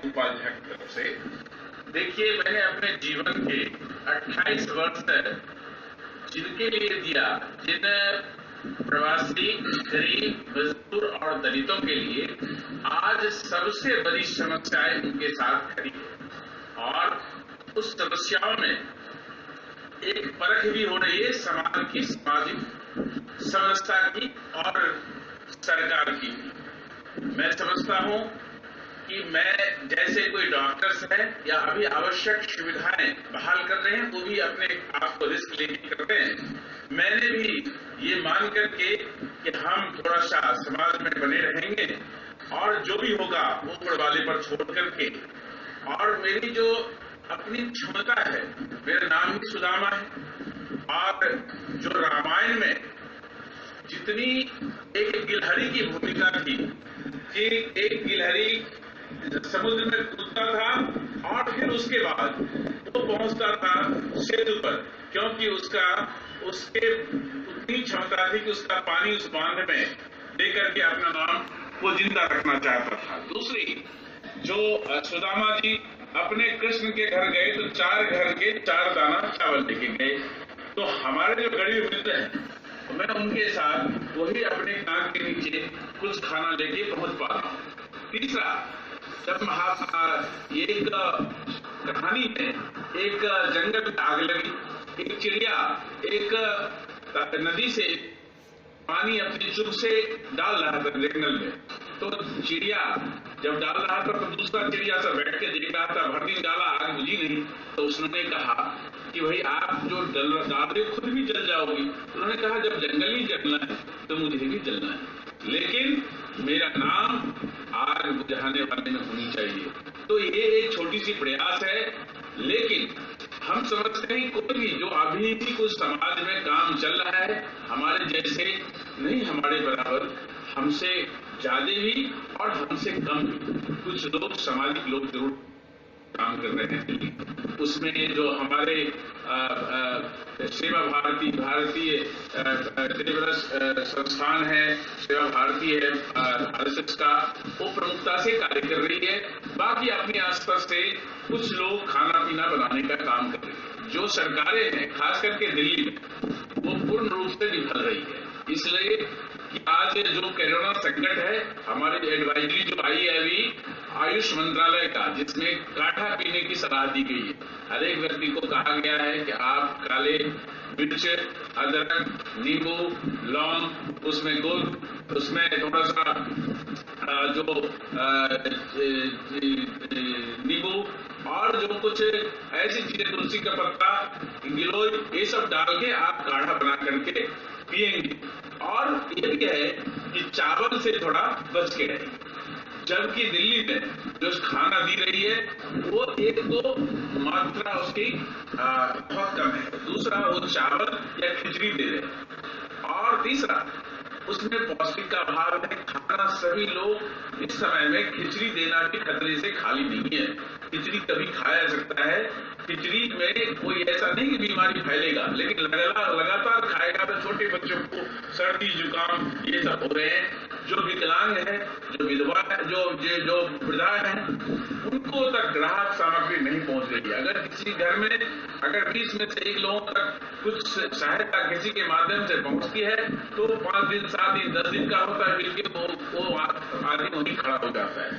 उपाध्याय की तरफ से। देखिए, मैंने अपने जीवन के 28 वर्ष जिनके लिए दिया, जिन प्रवासी, गरीब, मजदूर और दलितों के लिए आज सबसे बड़ी समस्याएं उनके साथ खड़ी है और उस समस्याओं में एक परख भी हो रही है समाज की, सामाजिक समस्या की और सरकार की। मैं समझता हूं कि मैं जैसे कोई डॉक्टर्स है या अभी आवश्यक सुविधाएं बहाल कर रहे हैं, वो भी अपने आप को रिस्क लेके कर रहे हैं। मैंने भी ये मान करके कि हम थोड़ा सा समाज में बने रहेंगे और जो भी होगा वो ऊपर वाले पर छोड़ करके, और मेरी जो अपनी क्षमता है, मेरा नाम ही सुदामा है और जो रामायण में जितनी एक गिलहरी की भूमिका थी कि एक गिलहरी समुद्र में कूदता था और फिर उसके बाद वो पहुंचता था सेतु पर, क्योंकि उसके उतनी क्षमता थी कि उसका पानी उस बांध में देकर के अपना नाम वो जिंदा रखना चाहता था। दूसरी, जो सुदामा जी अपने कृष्ण के घर गए तो 4 घर के 4 दाना चावल लेके गए। तो हमारे जो गरीब मित्र हैं, तो मैं उनके साथ वही अपने नाक के नीचे कुछ खाना लेके पहुंच पा रहा हूं। तीसरा, जब एक कहानी में एक जंगल में आग लगी, एक चिड़िया एक नदी से पानी अपनी चुभ से डाल रहा था जंगल में, तो चिड़िया जब डाल रहा था तो दूसरा चिड़िया सब बैठ के देख रहा था, भर दिन डाला आग बुझी नहीं। तो उसने कहा कि भाई आप जो डाल रहे हो खुद भी जल जाओगी। उन्होंने कहा जब जंगल ही जलना है तो मुझे भी जलना है, लेकिन मेरा नाम आग बुझाने वाले में होनी चाहिए। तो ये एक छोटी सी प्रयास है, लेकिन हम समझते हैं कोई भी जो अभी भी कुछ समाज में काम चल रहा है, हमारे जैसे नहीं, हमारे बराबर, हमसे ज्यादा भी और हमसे कम भी कुछ लोग, सामाजिक लोग जरूर काम कर रहे हैं। उसमें जो हमारे सेवा भारती, भारतीय संस्थान है, सेवा भारती है RSS का, वो प्रमुखता से कार्य कर रही है। बाकी अपने आसपास से कुछ लोग खाना पीना बनाने का काम कर रहे हैं। जो सरकारें हैं, खास करके दिल्ली में, वो पूर्ण रूप से विफल रही है। इसलिए कि आज जो कोरोना संकट है, हमारी एडवाइजरी जो आई है अभी आयुष मंत्रालय का, जिसमें काढ़ा पीने की सलाह दी गई है। हर एक व्यक्ति को कहा गया है कि आप काले मिर्च, अदरक, नींबू, लौंग, उसमें गुड़, उसमें थोड़ा सा जो नींबू और जो कुछ ऐसी चीजें, तुलसी का पत्ता, गिलोय, ये सब डाल के आप काढ़ा बना करके पिएंगे। और ये भी है कि चावल से थोड़ा बच के रहें, जबकि दिल्ली में जो खाना दी रही है वो एक तो मात्रा उसकी बहुत कम है, दूसरा वो चावल या खिचड़ी दे रहे हैं, और तीसरा उसमें पौष्टिक का अभाव है। खाना सभी लोग इस समय में खिचड़ी देना भी खतरे से खाली नहीं है। खिचड़ी कभी खाया जा सकता है, खिचड़ी में कोई ऐसा नहीं कि बीमारी फैलेगा, लेकिन लगातार खाएगा तो छोटे बच्चों को सर्दी जुकाम ये सब हो रहे हैं। जो विकलांग है, जो विधवा है, जो वृद्धा है, उनको तक राहत सामग्री नहीं पहुंच रही है। अगर किसी घर में अगर 20 में से 1 लोगों तक कुछ सहायता किसी के माध्यम से पहुंचती है तो 5 दिन, 7 दिन, 10 दिन का होता है, बिल्कुल वो आदमी वहीं खड़ा हो जाता है।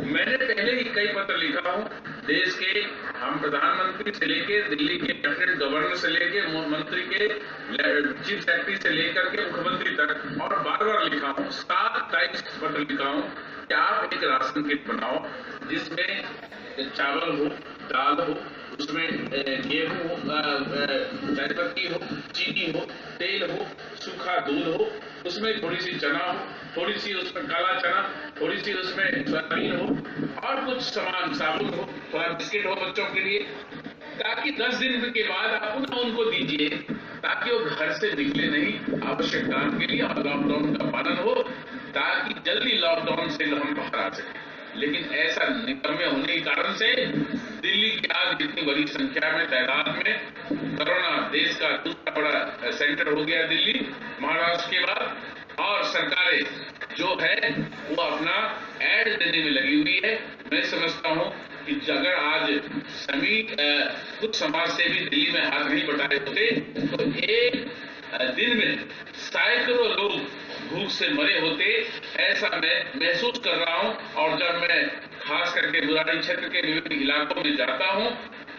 मैंने पहले ही कई पत्र लिखा हूं देश के, हम प्रधानमंत्री से लेके दिल्ली के लेफ्टिनेंट गवर्नर से लेके मंत्री के चीफ सेक्रेटरी से लेकर के मुख्यमंत्री तक, और बार बार लिखा हूं, 7 टाइम्स पत्र लिखा हूं कि आप एक राशन किट बनाओ जिसमें चावल हो, दाल हो, उसमें गेहूं हो, चाय पत्ती हो, चीनी हो, तेल हो, सूखा दूध हो, उसमें थोड़ी सी चना हो, थोड़ी सी उसमें काला चना, थोड़ी सी उसमें सोयाबीन हो, और कुछ सामान, साबुन हो, थोड़ा बिस्किट हो बच्चों के लिए, ताकि 10 दिन के बाद आप उनको दीजिए, ताकि वो घर से निकले नहीं आवश्यक काम के लिए, और लॉकडाउन का पालन हो, ताकि जल्दी लॉकडाउन से हम बाहर आ सकें। लेकिन ऐसा निकम्मे होने के कारण से दिल्ली की आज इतनी बड़ी संख्या में, तादाद में कोरोना, देश का दूसरा बड़ा सेंटर हो गया दिल्ली, महाराष्ट्र के बाद, और सरकारें जो है वो अपना ऐड देने में लगी हुई है। मैं समझता हूं कि अगर आज कुछ समाज सेवी दिल्ली में हाथ नहीं बटाए होते तो एक दिन में सैकड़ों लोग भूख से मरे होते, ऐसा मैं महसूस कर रहा हूं। और जब मैं खास करके बुराड़ी क्षेत्र के विभिन्न इलाकों में जाता हूं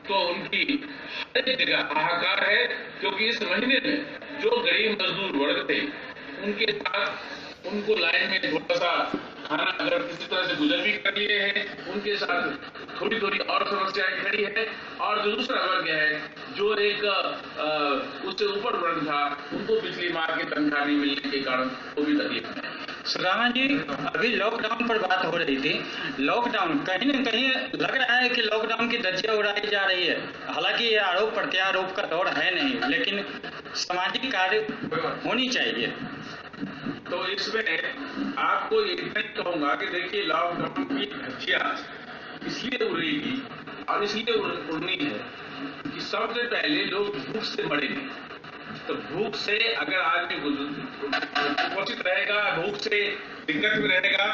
तो उनकी हर एक जगह हाहाकार है, क्योंकि इस महीने में जो गरीब मजदूर वर्ग थे उनके साथ उनको लाइन में थोड़ा सा खाना अगर किसी तरह से गुजर भी कर लिए हैं, उनके साथ थोड़ी थोड़ी और समस्याएं खड़ी है। और जो दूसरा वर्ग है जो एक उससे ऊपर वर्ग था, उनको पिछली माह की तनख्वाह नहीं मिलने के कारण वो भी तकलीफ है। सुदामा जी, अभी लॉकडाउन पर बात हो रही थी। लॉकडाउन कहीं न कहीं लग रहा है कि लॉकडाउन की धज्जियां उड़ाई जा रही है। हालांकि ये आरोप प्रत्यारोप का दौर है नहीं, लेकिन सामाजिक कार्य होनी चाहिए। तो इसमें आपको इतना ही कहूंगा कि देखिए, लॉकडाउन की धज्जियां इसलिए उड़ेगी और इसलिए उड़नी है कि सबसे पहले लोग भूख से मरेंगे। तो भूख से अगर आदमी कुपोषित रहेगा, भूख से दिक्कत में रहेगा,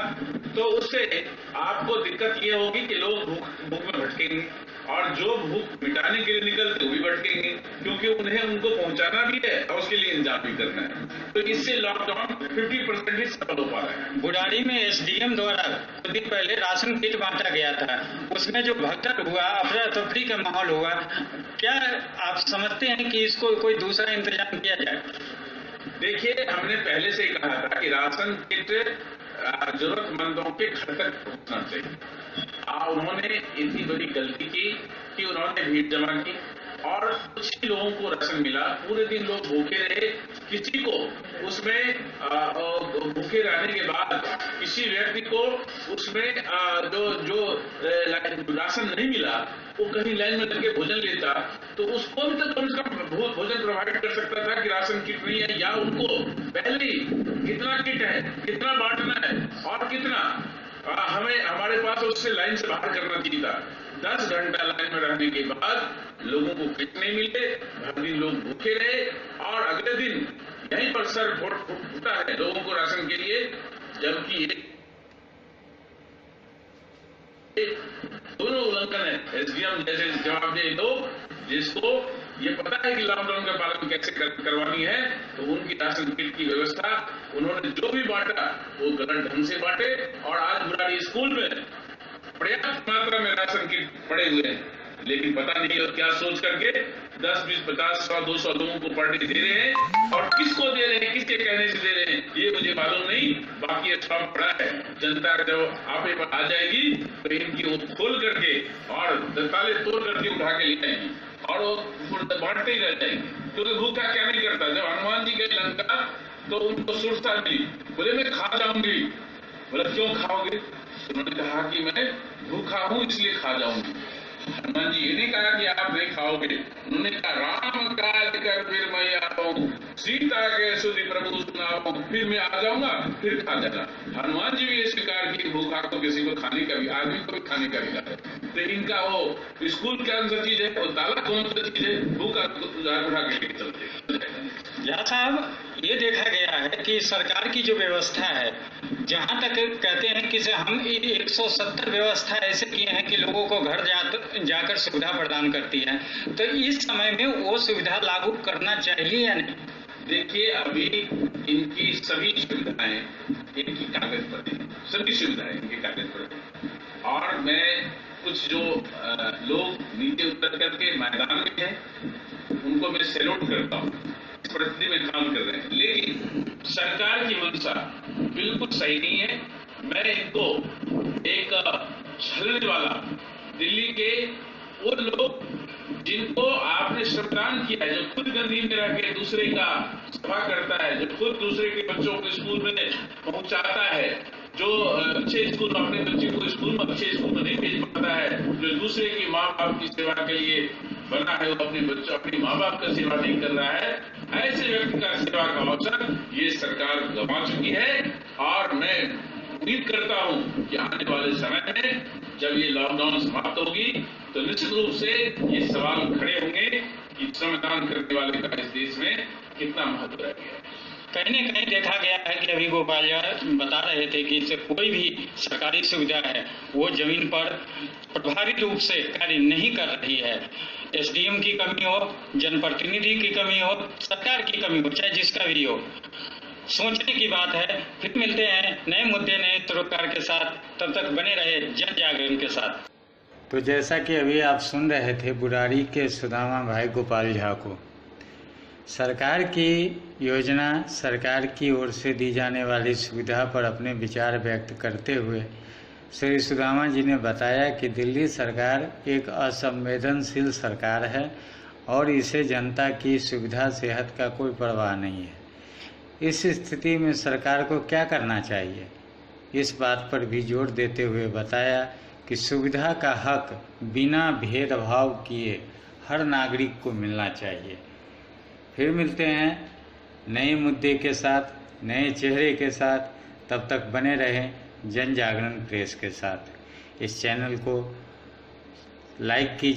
तो उससे आपको दिक्कत ये होगी कि लोग भूख में भटकेंगे, और जो भूख मिटाने के लिए निकलते वो भी भटकेंगे, क्योंकि उन्हें उनको पहुंचाना भी है और उसके लिए इंतजाम भी करना है। तो इससे लॉकडाउन 50% ही सफल हो पा रहा है। बुराड़ी में एसडीएम द्वारा कुछ दिन पहले राशन किट बांटा गया था, उसमें जो भगदड़ हुआ, अफरा तफरी का माहौल हुआ, क्या आप समझते हैं कि इसको कोई दूसरा इंतजाम किया जाए? देखिए, हमने पहले से ही कहा था कि राशन किट जरूरतमंदों के घर तक पहुंचना चाहिए। उन्होंने इतनी बड़ी गलती की कि उन्होंने भीड़ जमा की और कुछ ही लोगों को राशन मिला। पूरे दिन लोग भूखे रहे। किसी को उसमें भूखे रहने के बाद किसी व्यक्ति को उसमें जो राशन नहीं मिला, वो कहीं लाइन में लगे भोजन लेता, तो उसको भी तो कम से कम भोजन प्रोवाइड कर सकता था कि राशन किट नहीं है, या उनको पहले ही कितना किट है, कितना बांटना है और कितना हमारे पास उससे लाइन से बाहर करना चाहिए था। 10 घंटा लाइन में रहने के बाद लोगों को किट नहीं मिले, हर दिन लोग भूखे रहे, और अगले दिन यहीं पर सर फूटा है लोगों को राशन के लिए, जबकि दोनों उल्लंघन है। एसडीएम जैसे जवाबदेह लोग जिसको ये पता है कि लॉकडाउन का पालन कैसे करवानी है, तो उनकी राशन किट की व्यवस्था उन्होंने जो भी बांटा वो गलत ढंग से बांटे। और आज बुराड़ी स्कूल में पर्याप्त मात्रा में राशन किट पड़े हुए हैं, लेकिन पता नहीं और क्या सोच करके 10, 20, 50, 100, 200 लोगों को पर डे दे रहे हैं, और किसको दे रहे हैं, किसके कहने से दे रहे हैं, ये मुझे मालूम नहीं। बाकी स्टॉक पड़ा है, जनता जब आपे पर आ जाएगी तो इनकी वो खोल करके और ताले तोड़ करके उठा के ले आएंगे और वो बांटते ही रह जाएंगे। क्योंकि भूखा क्या नहीं करता। जब हनुमान जी गए लंका तो उनको सुरक्षा मिली, बोले मैं खा जाऊंगी। बोला क्यों खाओगे? उन्होंने कहा कि मैं भूखा हूं इसलिए खा जाऊंगी। हनुमान जी ये नहीं कहा कि आप नहीं खाओगे, उन्होंने कहा राम काज कर फिर मैं आऊं, सीता के सुधि प्रभु सुनाऊं, फिर मैं आ जाऊंगा, फिर खा जाना। हनुमान जी भी ये स्वीकार की भूखा तो किसी को खाने का भी, आदमी को भी खाने का भी है। तो इनका वो स्कूल कौन सा चीज है, वो ताला कौन सा चीज है, भूखा उठा के लेके चलते। या साहब, ये देखा गया है कि सरकार की जो व्यवस्था है, जहां तक कहते हैं कि हम 170 व्यवस्था ऐसे किए हैं कि लोगों को घर जाकर सुविधा प्रदान करती है, तो इस समय में वो सुविधा लागू करना चाहिए या नहीं? देखिए, अभी इनकी सभी सुविधाएं इनकी कागज पर है, सभी सुविधाएं इनके कागज पर है। और मैं कुछ जो लोग नीचे उतर करके मैदान में हैं, उनको मैं सैल्यूट करता हूँ, इस परिस्थिति में काम कर रहे हैं। लेकिन सरकार की मंशा बिल्कुल सही नहीं है। मैं इनको एक छलने वाला, दिल्ली के वो लोग जिनको आपने श्रमदान किया है, जो खुद गंदगी में रह के दूसरे का सेवा करता है, जो खुद दूसरे के बच्चों को स्कूल में पहुंचाता है, जो अच्छे स्कूल में अपने बच्चे को स्कूल में अच्छे स्कूल में नहीं भेज पाता है, जो दूसरे की माँ बाप की सेवा के लिए बना है, वो अपने बच्चों अपनी माँ बाप का सेवा नहीं कर रहा है, ऐसे व्यक्ति का सेवा का अवसर ये सरकार गंवा चुकी है। और मैं उम्मीद करता हूं कि आने वाले समय में जब ये लॉकडाउन समाप्त होगी तो निश्चित रूप से ये सवाल खड़े होंगे कि श्रमदान करने वाले का इस देश में कितना महत्व रह गया। कहीं न कहीं देखा गया है कि अभी गोपाल जी बता रहे थे कि इससे कोई भी सरकारी सुविधा है वो जमीन पर प्रभावी रूप से कार्य नहीं कर रही है। एसडीएम की कमी हो, जनप्रतिनिधि की कमी हो, सरकार की कमी हो, चाहे जिसका भी हो, सोचने की बात है। फिर मिलते हैं नए मुद्दे नए सरोकार के साथ, तब तक बने रहे जन जागरण के साथ। तो जैसा कि अभी आप सुन रहे थे बुराड़ी के सुदामा भाई गोपाल झा को, सरकार की योजना, सरकार की ओर से दी जाने वाली सुविधा पर अपने विचार व्यक्त करते हुए श्री सुदामा जी ने बताया कि दिल्ली सरकार एक असंवेदनशील सरकार है और इसे जनता की सुविधा सेहत का कोई परवाह नहीं है। इस स्थिति में सरकार को क्या करना चाहिए, इस बात पर भी जोर देते हुए बताया कि सुविधा का हक बिना भेदभाव किए हर नागरिक को मिलना चाहिए। फिर मिलते हैं नए मुद्दे के साथ, नए चेहरे के साथ, तब तक बने रहें जन जागरण प्रेस के साथ। इस चैनल को लाइक कीजिए।